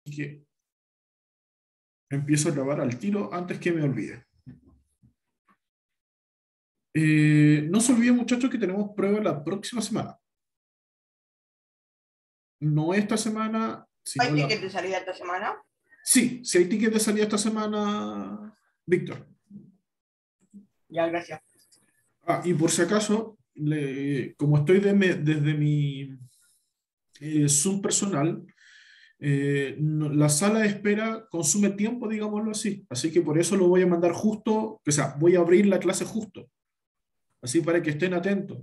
que empiezo a grabar al tiro antes que me olvide. No se olviden, muchachos, que tenemos prueba la próxima semana. No esta semana, sino ¿Hay ticket de salida esta semana? Sí, si hay ticket de salida esta semana, Víctor. Ya, gracias. Y por si acaso, como estoy desde mi Zoom personal, la sala de espera consume tiempo, digámoslo así. Así que por eso lo voy a mandar justo, o sea, voy a abrir la clase justo. Así para que estén atentos.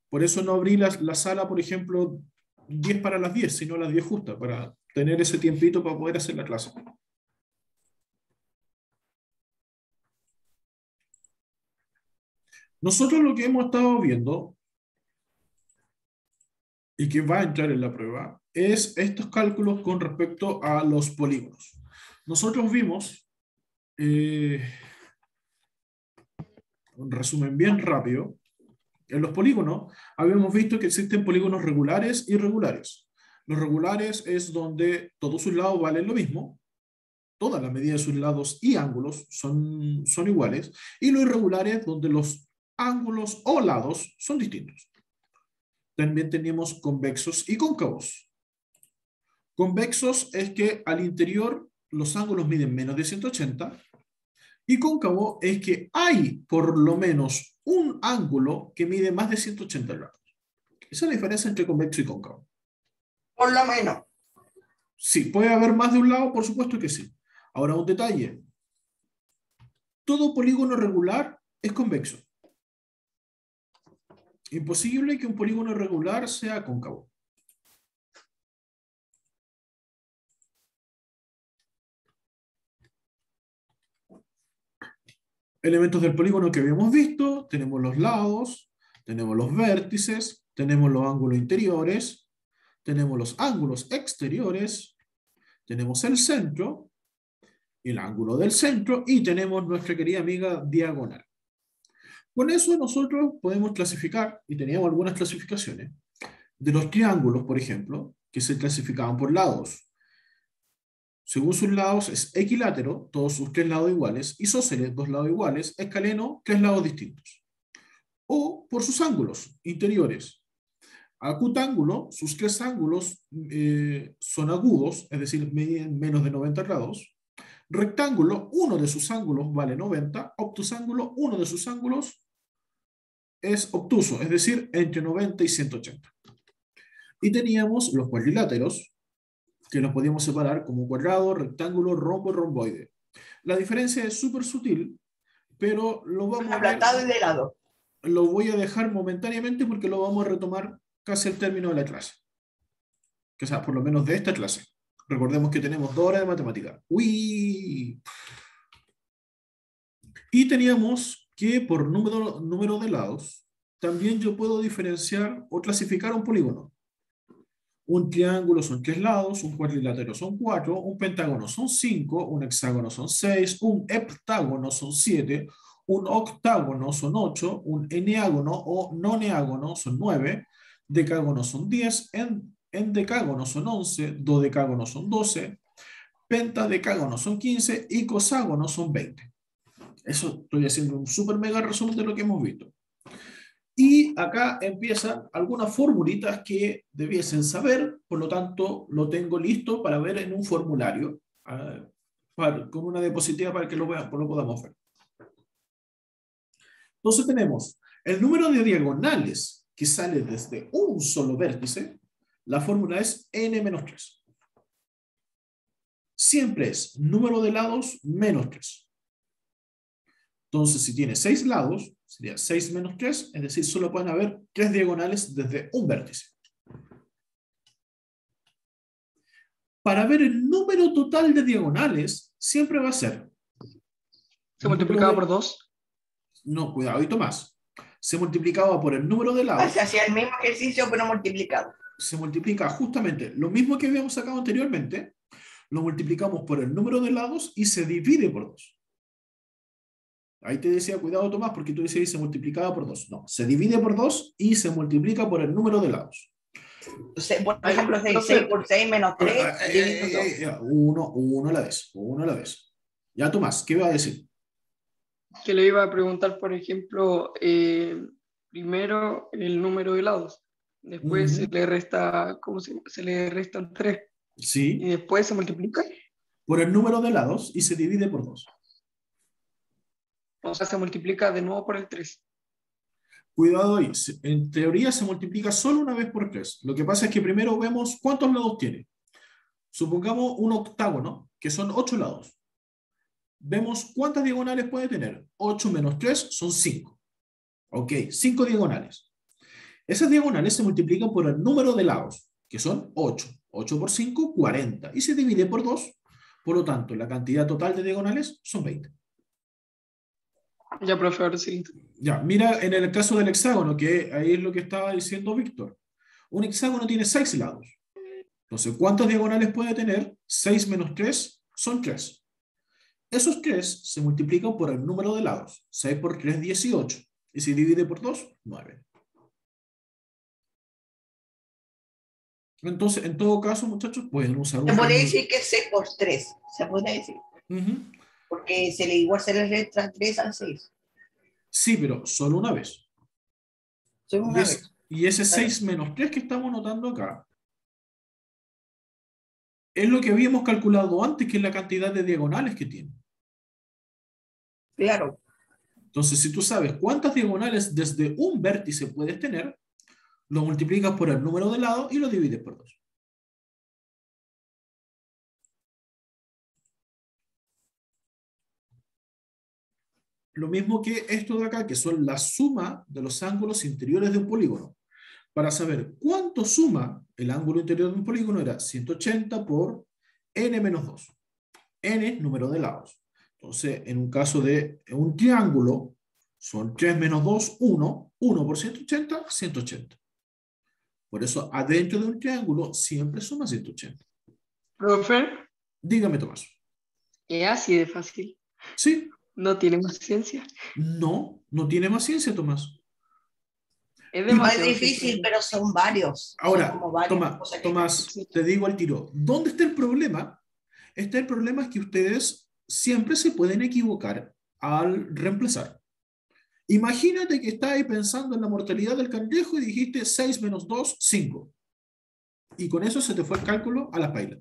Por eso no abrí la sala, por ejemplo, 10 para las 10, sino las 10 justas, para tener ese tiempito para poder hacer la clase. Nosotros lo que hemos estado viendo, y que va a entrar en la prueba, es estos cálculos con respecto a los polígonos. Nosotros vimos, un resumen bien rápido, en los polígonos habíamos visto que existen polígonos regulares y irregulares. Los regulares es donde todos sus lados valen lo mismo, todas las medidas de sus lados y ángulos son iguales, y los irregulares donde los ángulos o lados son distintos. También tenemos convexos y cóncavos. Convexos es que al interior los ángulos miden menos de 180, y cóncavo es que hay por lo menos un ángulo que mide más de 180 grados. Esa es la diferencia entre convexo y cóncavo. Por lo menos. Sí, puede haber más de un lado, por supuesto que sí. Ahora, un detalle. Todo polígono regular es convexo. Imposible que un polígono regular sea cóncavo. Elementos del polígono que habíamos visto, tenemos los lados, tenemos los vértices, tenemos los ángulos interiores, tenemos los ángulos exteriores, tenemos el centro, el ángulo del centro, y tenemos nuestra querida amiga diagonal. Con eso nosotros podemos clasificar, y teníamos algunas clasificaciones, de los triángulos, por ejemplo, que se clasificaban por lados. Según sus lados es equilátero, todos sus tres lados iguales, isósceles, dos lados iguales, escaleno, tres lados distintos. O por sus ángulos interiores. Acutángulo, sus tres ángulos son agudos, es decir, miden menos de 90 grados. Rectángulo, uno de sus ángulos vale 90. Obtusángulo, uno de sus ángulos es obtuso, es decir, entre 90 y 180. Y teníamos los cuadriláteros, que los podíamos separar como cuadrado, rectángulo, rombo, romboide. La diferencia es súper sutil, pero lo vamos a ver. Aplatado y de lado. Lo voy a dejar momentáneamente porque lo vamos a retomar casi al término de la clase. O sea, por lo menos de esta clase. Recordemos que tenemos 2 horas de matemática. ¡Uy! Y teníamos que por número de lados, también yo puedo diferenciar o clasificar un polígono. Un triángulo son 3 lados, un cuadrilátero son 4, un pentágono son 5, un hexágono son 6, un heptágono son 7, un octágono son 8, un eneágono o noneágono son 9, decágono son 10, endecágono son 11, dodecágono son 12, pentadecágono son 15 y coságono son 20. Eso estoy haciendo un súper mega resumen de lo que hemos visto. Y acá empiezan algunas formulitas que debiesen saber, por lo tanto lo tengo listo para ver en un formulario, con una diapositiva para que lo podamos ver. Entonces tenemos el número de diagonales que sale desde un solo vértice, la fórmula es n-3. Siempre es número de lados menos 3. Entonces, si tiene 6 lados, sería 6 menos 3, es decir, solo pueden haber 3 diagonales desde un vértice. Para ver el número total de diagonales, siempre va a ser... ¿Se multiplicaba por 2? No, cuidado, y más. Se multiplicaba por el número de lados. Se hacía el mismo ejercicio, pero multiplicado. Se multiplica justamente lo mismo que habíamos sacado anteriormente, lo multiplicamos por el número de lados y se divide por 2. Ahí te decía, cuidado Tomás, porque tú decías se multiplicaba por 2. No, se divide por 2 y se multiplica por el número de lados. Por Ay, ejemplo, 6 profe, por 6 menos 3, dividido 2. Ya, uno a la vez, uno a la vez. Ya, Tomás, ¿qué va a decir? que le iba a preguntar, por ejemplo, primero el número de lados, después se Ujú. le resta, se le restan 3 y Sí, después se multiplica, por el número de lados y se divide por 2. o sea, se multiplica de nuevo por el 3. Cuidado ahí, en teoría se multiplica solo una vez por 3. Lo que pasa es que primero vemos cuántos lados tiene. Supongamos un octágono, que son 8 lados. Vemos cuántas diagonales puede tener. 8 menos 3 son 5. Ok, 5 diagonales. Esas diagonales se multiplican por el número de lados, que son 8. 8 por 5, 40. Y se divide por 2. Por lo tanto, la cantidad total de diagonales son 20. Ya, profe, ahora sí. Ya, mira en el caso del hexágono, que ahí es lo que estaba diciendo Víctor. Un hexágono tiene 6 lados. Entonces, ¿cuántas diagonales puede tener? 6 menos 3 son 3. Esos 3 se multiplican por el número de lados. 6 por 3, 18. Y se divide por 2, 9. Entonces, en todo caso, muchachos, pueden usar un Se puede fórmula. decir que es 6 por 3. Se puede decir. Ujú. Porque igual se le resta 3 al 6. Sí, pero solo una vez. Solo una vez. Y ese Claro. 6 menos 3 que estamos notando acá es lo que habíamos calculado antes, que es la cantidad de diagonales que tiene. Claro. Entonces, si tú sabes cuántas diagonales desde un vértice puedes tener, lo multiplicas por el número de lados y lo divides por 2. Lo mismo que esto de acá, que son la suma de los ángulos interiores de un polígono. Para saber cuánto suma el ángulo interior de un polígono era 180 por n menos 2. N, número de lados. Entonces, en un caso de un triángulo, son 3 menos 2, 1. 1 por 180, 180. Por eso, adentro de un triángulo siempre suma 180. Profe, Dígame, Tomás. es así de fácil, ¿Sí? no tiene más ciencia, No, no tiene más ciencia, Tomás. es Y No es demasiado difícil, simple. pero son varios. Son ahora, como varias cosas que hay que hacer. Tomás, te digo al tiro, ¿dónde está el problema? El problema es que ustedes siempre se pueden equivocar al reemplazar. Imagínate que estás ahí pensando en la mortalidad del cangrejo y dijiste 6 menos 2, 5. Y con eso se te fue el cálculo a la paila.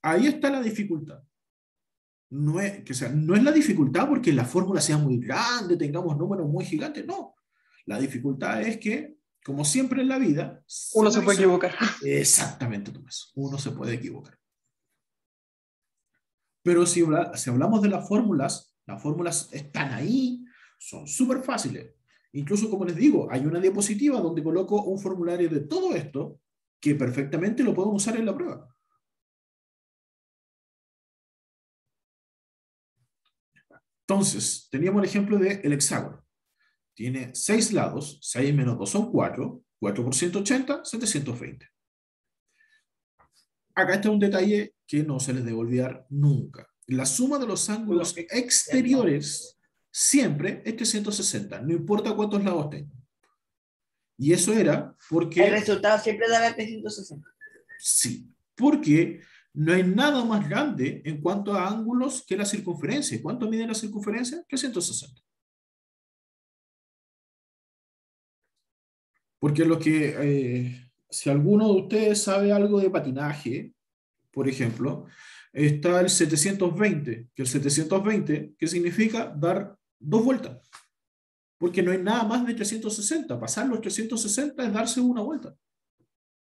Ahí está la dificultad. No es la dificultad porque la fórmula sea muy grande, tengamos números muy gigantes, no. La dificultad es que, como siempre en la vida, Uno se puede equivocar. Exactamente, Tomás. Uno se puede equivocar. Pero si hablamos de las fórmulas están ahí, son súper fáciles. Incluso, como les digo, hay una diapositiva donde coloco un formulario de todo esto que perfectamente lo podemos usar en la prueba. Entonces, teníamos el ejemplo del hexágono. Tiene 6 lados, 6 menos 2 son 4, 4 por 180, 720. Acá está un detalle que no se les debe olvidar nunca. La suma de los ángulos exteriores siempre es 360, no importa cuántos lados tenga. Y eso era El porque, resultado siempre da 360. sí, porque no hay nada más grande en cuanto a ángulos que la circunferencia. ¿Cuánto mide la circunferencia? 360. Porque si alguno de ustedes sabe algo de patinaje, por ejemplo, está el 720, que el 720, ¿qué significa? Dar 2 vueltas. Porque no hay nada más de 360. Pasar los 360 es darse una vuelta.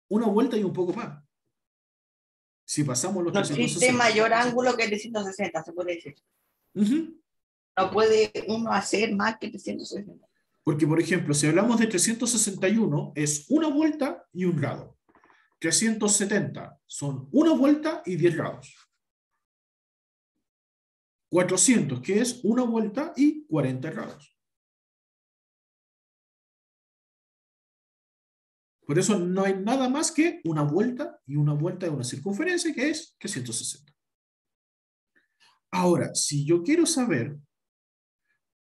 Una vuelta y un poco más. Si pasamos los No existe 360. mayor ángulo que 360, se puede decir. Uh-huh. No puede uno hacer más que 360. Porque, por ejemplo, si hablamos de 361, es una vuelta y un grado. 370 son una vuelta y 10 grados. 400, que es una vuelta y 40 grados. Por eso no hay nada más que una vuelta y una vuelta de una circunferencia que es 360. Ahora, si yo quiero saber,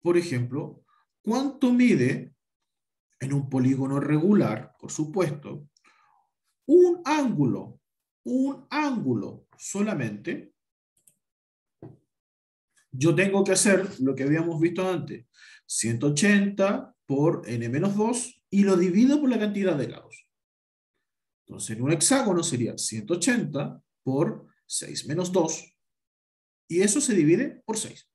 por ejemplo, ¿Cuánto mide en un polígono regular, por supuesto, un ángulo solamente? Yo tengo que hacer lo que habíamos visto antes, 180 por n-2 y lo divido por la cantidad de lados. Entonces, en un hexágono sería 180 por 6 menos 2 y eso se divide por 6.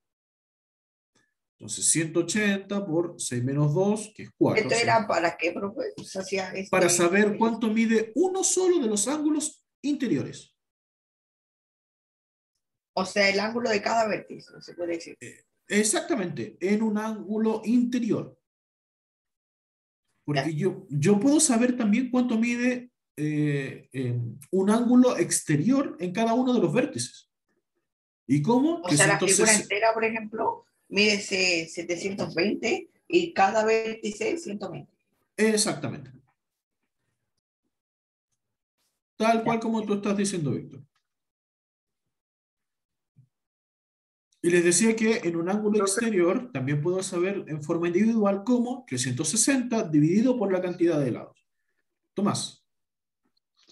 Entonces, 180 por 6 menos 2, que es 4. ¿Esto era para qué, profe? Se hacía Para saber cuánto mide uno solo de los ángulos interiores. O sea, el ángulo de cada vértice, se puede decir. Exactamente, en un ángulo interior. Porque yo puedo saber también cuánto mide un ángulo exterior en cada uno de los vértices. ¿Y cómo? O Que sea, la figura 160. entera, por ejemplo, mide 720 y cada vértice 120. Exactamente. Tal cual Ya. como tú estás diciendo, Víctor. Y les decía que en un ángulo Profe, exterior también puedo saber en forma individual cómo 360 dividido por la cantidad de lados. Tomás.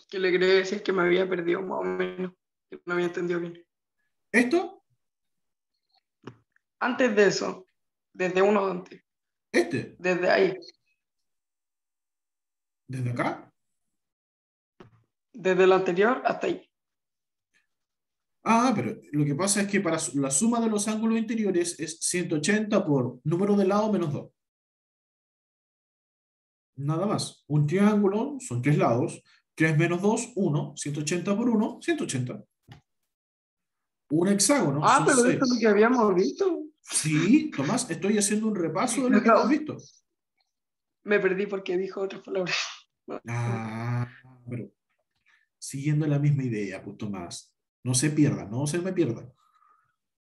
que le quería decir que me había perdido más o menos, que no había entendido bien. ¿Esto? Antes de eso, desde uno antes, ¿Este? desde ahí, ¿Desde acá? desde el anterior hasta ahí. Ah, pero lo que pasa es que para la suma de los ángulos interiores es 180 por número de lado menos 2. Nada más. Un triángulo son 3 lados. 3 menos 2, 1. 180 por 1, 180. Un hexágono Ah, son pero esto es 6. lo que habíamos visto. Sí, Tomás, estoy haciendo un repaso de lo que hemos visto. Me perdí porque dijo otras palabras. Ah, pero siguiendo la misma idea, pues Tomás. No se pierda, no se me pierda.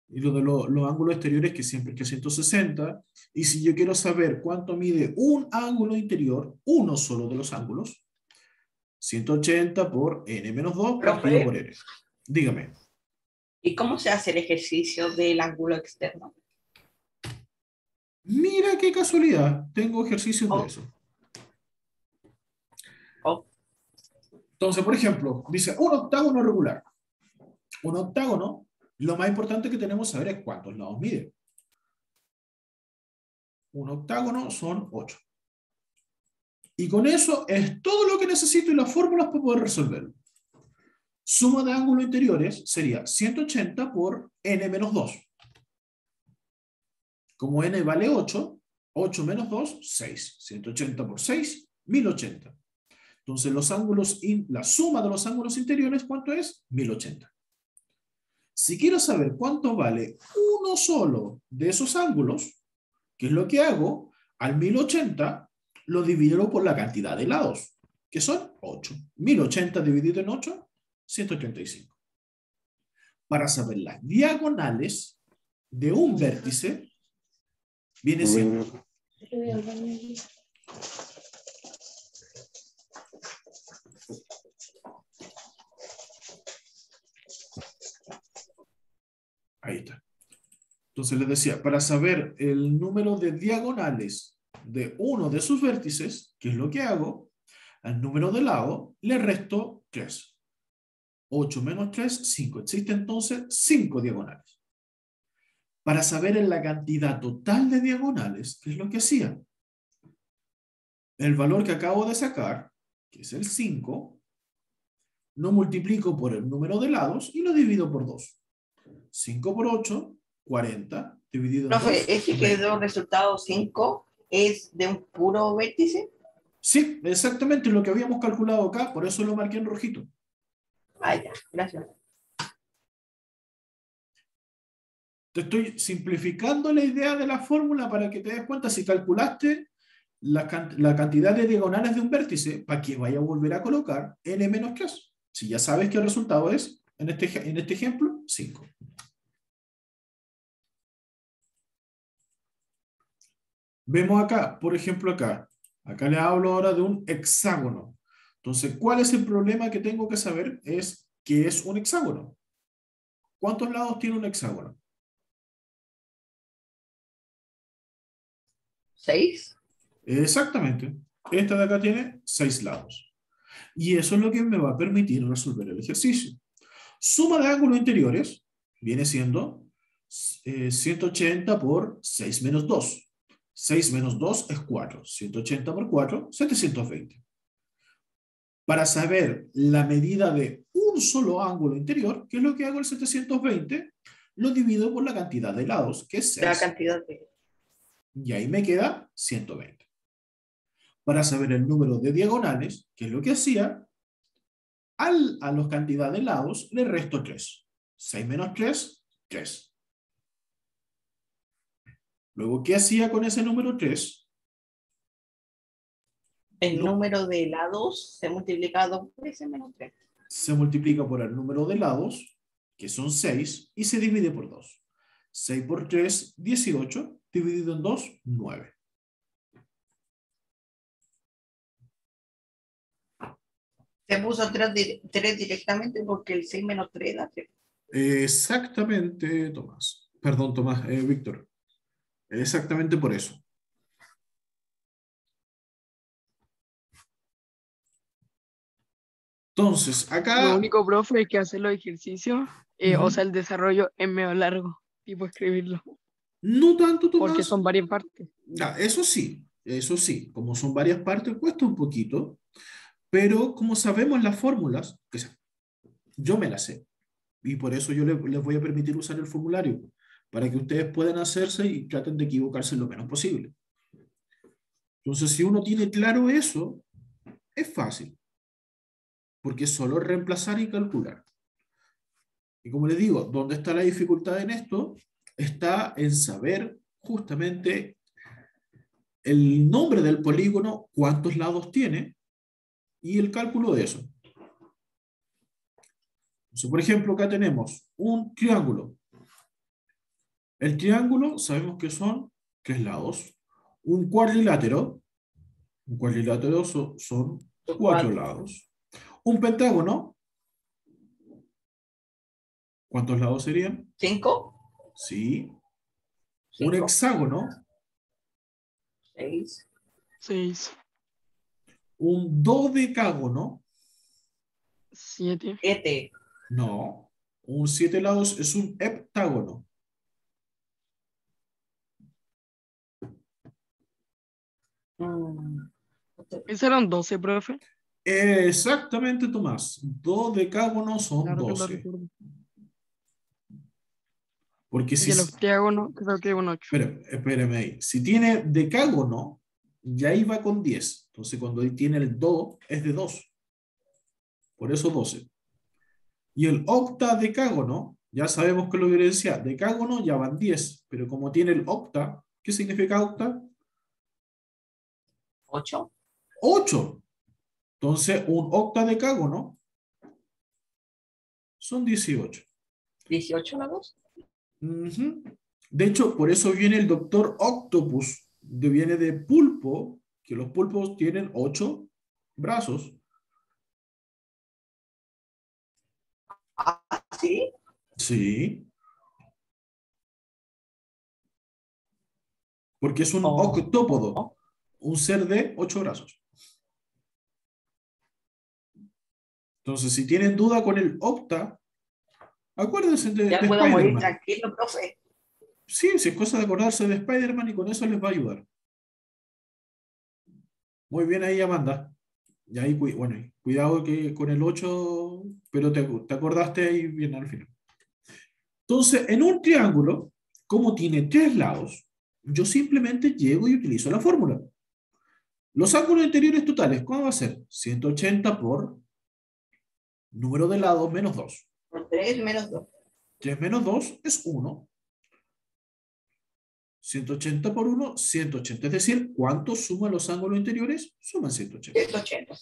Y lo de los ángulos exteriores que siempre es que 160. Y si yo quiero saber cuánto mide un ángulo interior, uno solo de los ángulos, 180 por n menos 2 partido por Profe, n. Dígame. ¿y cómo se hace el ejercicio del ángulo externo? Mira qué casualidad, tengo ejercicios de Oh, eso. oh, Entonces, por ejemplo, dice un octágono regular. Un octágono, lo más importante que tenemos que saber es cuántos lados mide. Un octágono son 8. Y con eso es todo lo que necesito y las fórmulas para poder resolverlo. Suma de ángulos interiores sería 180 por n menos 2. Como n vale 8, 8 menos 2, 6. 180 por 6, 1080. Entonces la suma de los ángulos interiores, ¿cuánto es? 1080. Si quiero saber cuánto vale uno solo de esos ángulos, ¿qué es lo que hago? Al 1080 lo divido por la cantidad de lados, que son 8. 1080 dividido en 8, 135. Para saber las diagonales de un vértice, viene siendo ahí está. Entonces les decía, para saber el número de diagonales de uno de sus vértices, ¿qué es lo que hago? Al número de lado le resto 3. 8 menos 3, 5. Existe entonces 5 diagonales. Para saber en la cantidad total de diagonales, ¿qué es lo que hacía? El valor que acabo de sacar, que es el 5, lo multiplico por el número de lados y lo divido por 2. 5 por 8, 40, dividido en 2, profe, ese que 20. dio resultado 5 es de un puro vértice. Sí, exactamente lo que habíamos calculado acá, por eso lo marqué en rojito. Ah, ya, gracias. Te estoy simplificando la idea de la fórmula para que te des cuenta si calculaste la cantidad de diagonales de un vértice para que vaya a volver a colocar n menos 3. Si ya sabes que el resultado es, en este ejemplo, 5. Vemos acá, por ejemplo acá le hablo ahora de un hexágono. Entonces, ¿cuál es el problema que tengo que saber? Es ¿qué es un hexágono? ¿Cuántos lados tiene un hexágono? 6. Exactamente. Esta de acá tiene 6 lados. Y eso es lo que me va a permitir resolver el ejercicio. Suma de ángulos interiores viene siendo 180 por 6 menos 2. 6 menos 2 es 4. 180 por 4, 720. Para saber la medida de un solo ángulo interior, ¿qué es lo que hago el 720? Lo divido por la cantidad de lados, que es La 6. cantidad de... Y ahí me queda 120. Para saber el número de diagonales, ¿qué es lo que hacía? A la cantidad de lados le resto 3. 6 menos 3, 3. Luego, ¿qué hacía con ese número 3? El Lo, número de lados se multiplica 2 veces menos 3. se multiplica por el número de lados, que son 6, y se divide por 2. 6 por 3, 18, dividido en 2, 9. Se puso 3 directamente porque el 6 menos 3 da 3. Exactamente, Tomás. Perdón, Tomás, Víctor. Exactamente por eso. Entonces, Lo acá, único, profe, es que hacer los ejercicios, o sea, el desarrollo es medio largo, tipo escribirlo, no tanto, porque Tomás. son varias partes. Eso sí, como son varias partes, cuesta un poquito, pero como sabemos las fórmulas, yo me las sé, y por eso yo les voy a permitir usar el formulario, para que ustedes puedan hacerse y traten de equivocarse lo menos posible. Entonces, si uno tiene claro eso, es fácil, porque es solo reemplazar y calcular. Y como les digo, ¿dónde está la dificultad en esto? Está en saber justamente el nombre del polígono, cuántos lados tiene, y el cálculo de eso. Entonces, por ejemplo, acá tenemos un triángulo. El triángulo sabemos que son 3 lados. Un cuadrilátero son 4 4. lados. Un pentágono, ¿cuántos lados serían? 5. Sí. Un 5. hexágono, 6. 6, un dodecágono, 7, 7. no. Un 7 lados es un heptágono. ¿esos eran 12, profe? Exactamente, Tomás. Dodecágono son Claro que lo 12. recuerdo. Porque si, Y el octágono, creo que es un 8. espérame ahí. Si tiene decágono, ya iba con 10. Entonces, cuando tiene el do, es de 2. Por eso 12. Y el octadecágono, ya sabemos que lo que decía, decágono ya van 10. Pero como tiene el octa, ¿qué significa octa? 8. 8. Entonces, un octadecágono son 18. 18 lados. Ujú. De hecho, por eso viene el doctor Octopus, viene de pulpo, que los pulpos tienen 8 brazos. Ah, sí. Sí, porque es un Oh, octópodo, oh. un ser de 8 brazos. Entonces, si tienen duda con el octa, acuérdense de Ya puedo morir Spider-Man. tranquilo, profe. Sí, sí, es cosa de acordarse de Spider-Man y con eso les va a ayudar. Muy bien ahí, Amanda. Y ahí, bueno, cuidado que con el 8, pero te acordaste ahí bien al final. Entonces, en un triángulo, como tiene 3 lados, yo simplemente llego y utilizo la fórmula. Los ángulos interiores totales, ¿cuál va a ser? 180 por número de lados menos 2. Por 3 menos 2. 3 menos 2 es 1. 180 por 1, 180. Es decir, ¿cuánto suman los ángulos interiores? Suman 180. 180.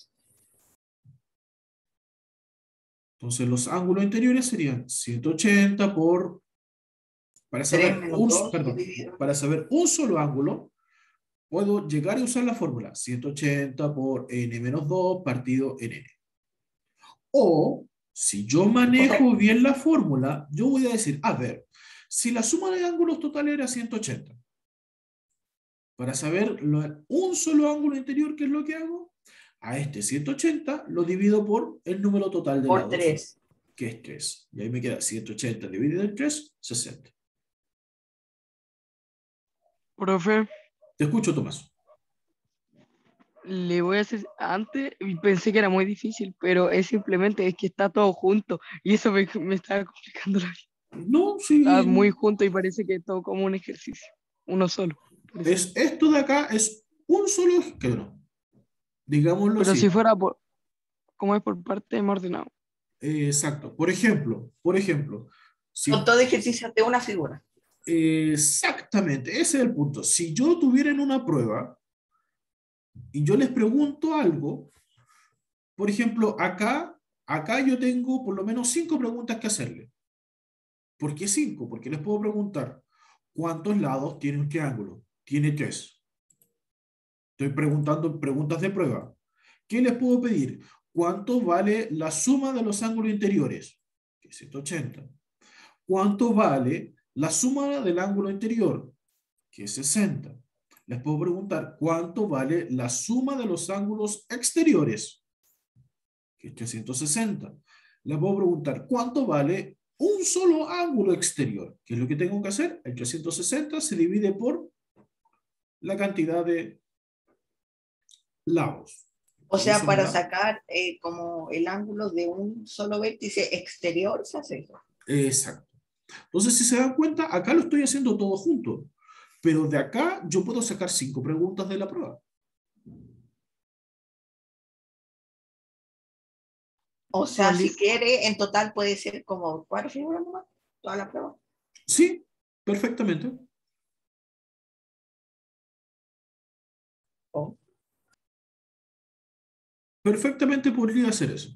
Entonces, los ángulos interiores serían 180 por... Para 3 saber menos un, 2 perdón, dividido. para saber un solo ángulo, puedo llegar a usar la fórmula 180 por n menos 2 partido en n. O, si yo O sea, manejo bien la fórmula, yo voy a decir, a ver, si la suma de ángulos totales era 180, Para saber un solo ángulo interior, ¿qué es lo que hago? A este 180 lo divido por el número total de Por lados, 3. que es 3. Y ahí me queda 180 dividido en 3, 60. Profe, Te escucho, Tomás. le voy a hacer, antes pensé que era muy difícil, pero es simplemente es que está todo junto y eso me estaba complicando la vida. No, Está muy sí. junto y parece que es todo como un ejercicio, uno solo. Parece. Esto de acá es un solo esquema. Digámoslo Pero si así. fuera por, como es por parte, hemos ordenado. Exacto. Por ejemplo, Son si todos ejercicios de una figura. exactamente, ese es el punto. Si yo tuviera en una prueba y yo les pregunto algo, por ejemplo, acá yo tengo por lo menos 5 preguntas que hacerle. ¿Por qué 5? Porque les puedo preguntar, ¿cuántos lados tiene un triángulo? Tiene 3. Estoy preguntando preguntas de prueba. ¿Qué les puedo pedir? ¿Cuánto vale la suma de los ángulos interiores? Que es 180. ¿Cuánto vale la suma del ángulo interior? Que es 60. Les puedo preguntar, ¿cuánto vale la suma de los ángulos exteriores? Que es 360. Les puedo preguntar, ¿cuánto vale un solo ángulo exterior? ¿Qué es lo que tengo que hacer? El 360 se divide por la cantidad de lados. O Y sea, eso me para da sacar como el ángulo de un solo vértice exterior, se hace eso. exacto. Entonces, si se dan cuenta, acá lo estoy haciendo todo junto. Pero de acá yo puedo sacar 5 preguntas de la prueba. O Todo sea, si listo. quiere, en total puede ser como 4 figuras nomás, toda la prueba. Sí, perfectamente. Oh. Perfectamente podría hacer eso.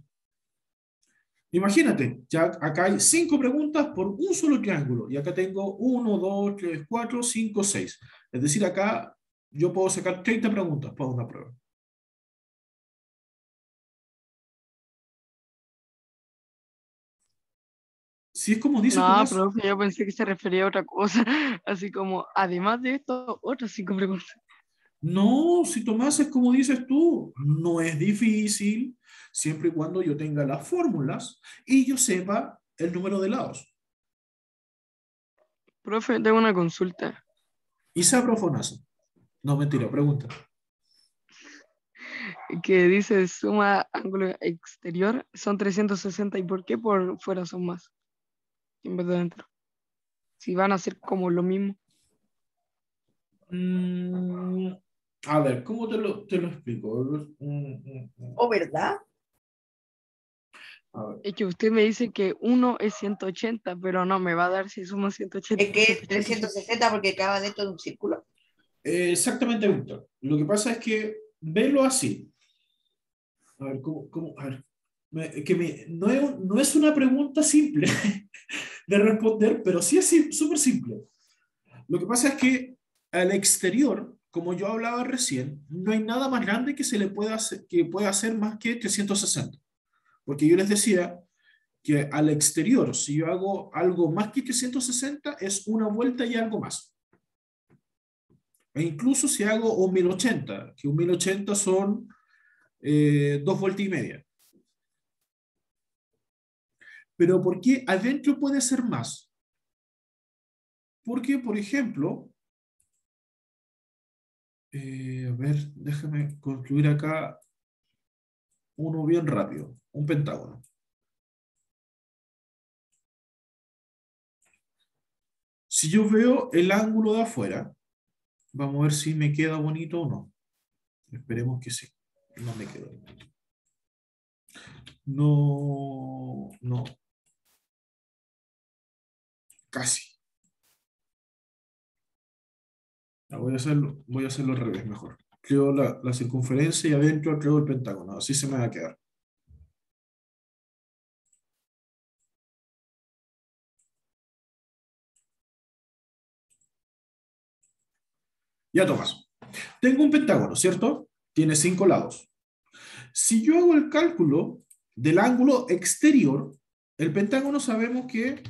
Imagínate, ya acá hay 5 preguntas por un solo triángulo. Y acá tengo 1, 2, 3, 4, 5, 6. Es decir, acá yo puedo sacar 30 preguntas para una prueba. Si es como dice No, Tomás, profe, yo pensé que se refería a otra cosa, así como, además de esto, otras 5 preguntas. no, si Tomás es como dices tú, no es difícil, siempre y cuando yo tenga las fórmulas y yo sepa el número de lados. Profe, tengo una consulta. Y sabrofonazo. No, mentira, pregunta. Que dice suma ángulo exterior son 360 y ¿por qué por fuera son más en vez de dentro? Si van a ser como lo mismo. Mm, a ver, ¿cómo te lo explico? ¿O verdad? A ver. Es que usted me dice que uno es 180, pero no me va a dar si suma 180, Es que es 180, 360 porque acaba dentro de un círculo. Exactamente, Víctor. Lo que pasa es que velo así. A ver, a ver. No es una pregunta simple de responder, pero sí es súper simple. Lo que pasa es que al exterior, como yo hablaba recién, no hay nada más grande que se le pueda hacer, que pueda hacer más que 360. Porque yo les decía que al exterior, si yo hago algo más que 360, es una vuelta y algo más. E incluso si hago un 1080, que un 1080 son 2 vueltas y media. Pero ¿por qué adentro puede ser más? Porque, por ejemplo, a ver, déjame construir acá uno bien rápido, un pentágono. Si yo veo el ángulo de afuera, vamos a ver si me queda bonito o no. Esperemos que sí. No me quedó bonito. No, no, casi. Voy a hacerlo al revés mejor. Creo la circunferencia y adentro creo el pentágono. Así se me va a quedar. Ya, Tomás. Tengo un pentágono, ¿cierto? Tiene 5 lados. Si yo hago el cálculo del ángulo exterior, el pentágono sabemos que,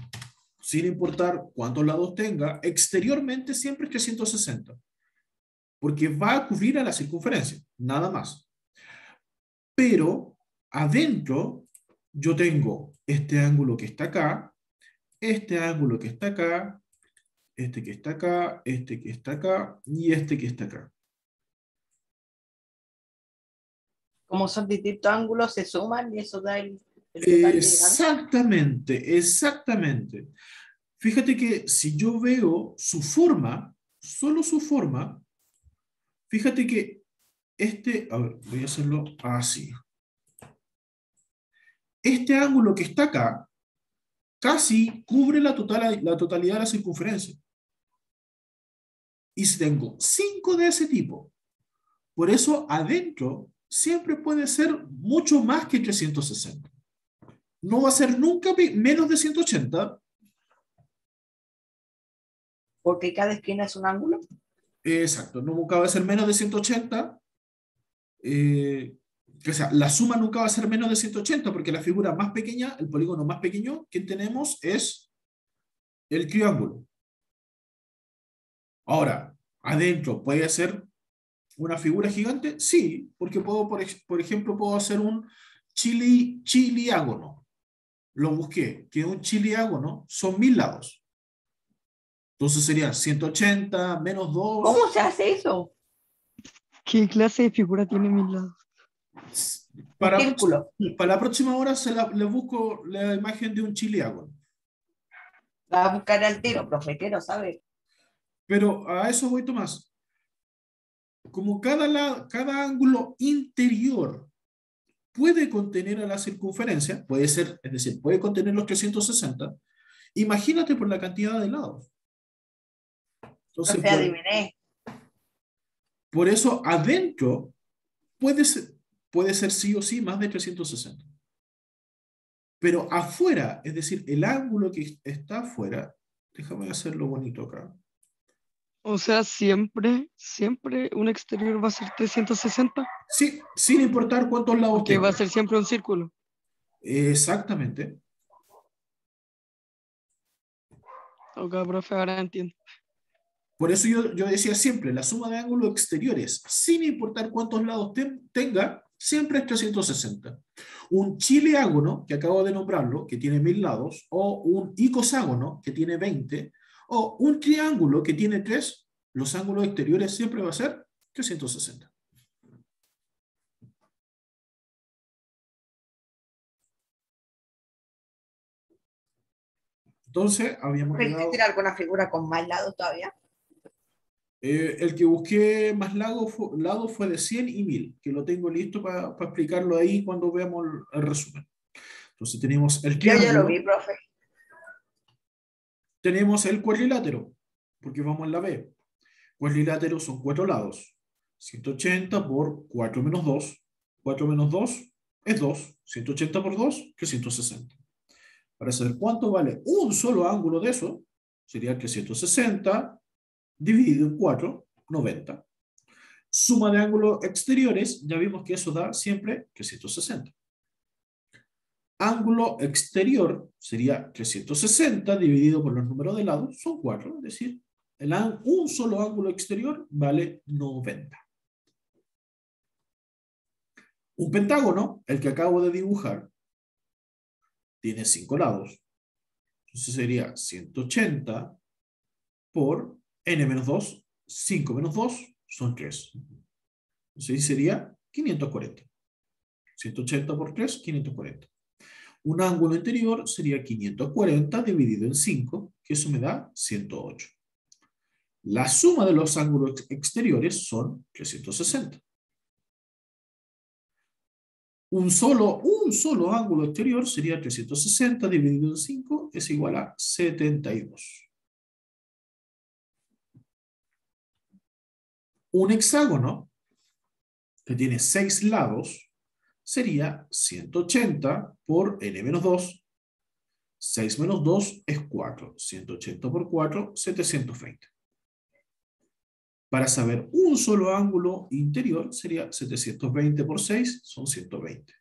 sin importar cuántos lados tenga, exteriormente siempre es 360. porque va a cubrir a la circunferencia, nada más. Pero adentro yo tengo este ángulo que está acá, este ángulo que está acá, este que está acá, este que está acá y este que está acá. Como son distintos ángulos, se suman y eso da el total de ángulos. Exactamente, exactamente. Fíjate que si yo veo su forma, solo su forma, fíjate que a ver, voy a hacerlo así. Este ángulo que está acá casi cubre la totalidad de la circunferencia. Y si tengo 5 de ese tipo, por eso adentro siempre puede ser mucho más que 360. No va a ser nunca menos de 180. Porque cada esquina es un ángulo. Exacto, nunca va a ser menos de 180. O sea, la suma nunca va a ser menos de 180 porque la figura más pequeña, el polígono más pequeño que tenemos es el triángulo. Ahora, adentro, ¿puede ser una figura gigante? Sí, porque puedo, por ejemplo, puedo hacer un chiliágono. Lo busqué, que un chiliágono son 1000 lados. Entonces sería 180 menos 2. ¿Cómo se hace eso? ¿Qué clase de figura tiene 1000 lados? Un Para, círculo. para la próxima hora le busco la imagen de un chiliágono. Va a buscar al tiro, profe, quiero saber. Pero a eso voy, Tomás. Como cada ángulo interior puede contener a la circunferencia, puede ser, es decir, puede contener los 360, imagínate por la cantidad de lados. Entonces, Profe, adiviné. por eso adentro puede ser sí o sí más de 360. Pero afuera, es decir, el ángulo que está afuera, déjame hacerlo bonito acá. O sea, siempre un exterior va a ser 360, Sí, sin importar cuántos lados porque va a tenga. ser siempre un círculo. Exactamente. Ok, profe, ahora entiendo. Por eso yo decía siempre, la suma de ángulos exteriores, sin importar cuántos lados tenga, siempre es 360. Un chileágono, que acabo de nombrarlo, que tiene 1000 lados, o un icoságono, que tiene 20, o un triángulo que tiene 3, los ángulos exteriores siempre va a ser 360. Entonces, habíamos quedado... ¿Existe alguna figura con más lados todavía? El que busqué más lado fue de 100 y 1000, que lo tengo listo para explicarlo ahí cuando veamos el resumen. Entonces tenemos el Yo ya lo triángulo, vi, profe. tenemos el cuadrilátero, porque vamos en la B. Cuadrilátero son 4 lados. 180 por 4 menos 2. 4 menos 2 es 2. 180 por 2, que 160. Para saber cuánto vale un solo ángulo de eso, sería que 160 dividido en 4, 90. Suma de ángulos exteriores, ya vimos que eso da siempre 360. Ángulo exterior sería 360 dividido por los números de lados, son 4, es decir, un solo ángulo exterior vale 90. Un pentágono, el que acabo de dibujar, tiene 5 lados. Entonces sería 180 por n menos 2, 5 menos 2 son 3. Entonces sería 540. 180 por 3, 540. Un ángulo interior sería 540 dividido en 5, que eso me da 108. La suma de los ángulos exteriores son 360. Un solo ángulo exterior sería 360 dividido en 5, es igual a 72. Un hexágono, que tiene 6 lados, sería 180 por n menos 2. 6 menos 2 es 4. 180 por 4, 720. Para saber un solo ángulo interior sería 720 por 6, son 120.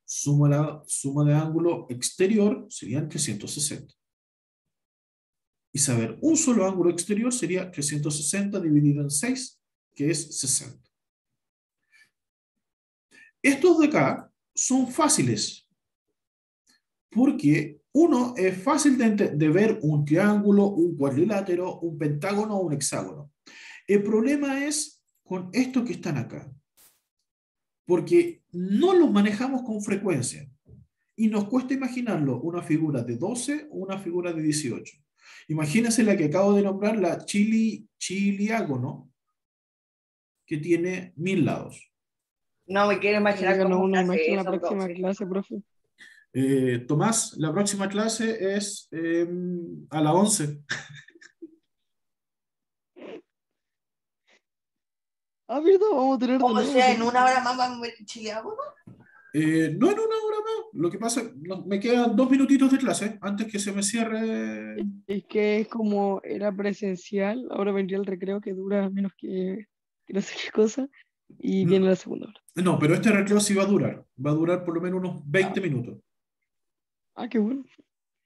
Suma de ángulo exterior serían 360. Y saber un solo ángulo exterior sería 360 dividido en 6, que es 60. Estos de acá son fáciles, porque uno es fácil de ver un triángulo, un cuadrilátero, un pentágono o un hexágono. El problema es con estos que están acá, porque no los manejamos con frecuencia y nos cuesta imaginarlo, una figura de 12 o una figura de 18. Imagínense la que acabo de nombrar, la chiliágono, que tiene 1000 lados. No me quiero imaginar Díganos cómo se una hace imagen en la eso próxima entonces. clase, profe. Tomás, la próxima clase es a las 11. Ah, ¿verdad? Vamos a tener de O nuevo, sea, en ¿cierto? una hora más vamos a ver Chileago, ¿no? No en una hora más. Lo que pasa, me quedan 2 minutitos de clase antes que se me cierre. Es que es como era presencial, ahora vendría el recreo que dura menos que no sé qué cosa, y viene la segunda hora. No, pero este recreo sí va a durar. Va a durar por lo menos unos 20 minutos. Qué bueno.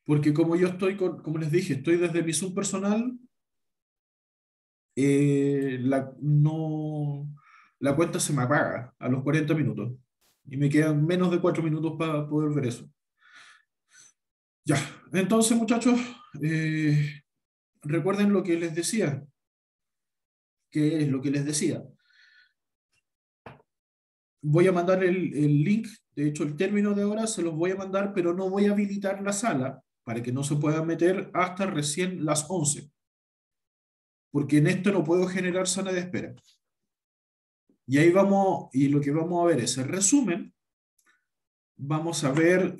Porque como yo estoy como les dije, estoy desde mi Zoom personal, no, la cuenta se me apaga a los 40 minutos. Y me quedan menos de 4 minutos para poder ver eso. Ya, entonces muchachos, recuerden lo que les decía. ¿Qué es lo que les decía? Voy a mandar el link, de hecho el término de ahora se los voy a mandar, pero no voy a habilitar la sala para que no se puedan meter hasta recién las 11. Porque en esto no puedo generar sala de espera. Y ahí vamos, y lo que vamos a ver es el resumen. Vamos a ver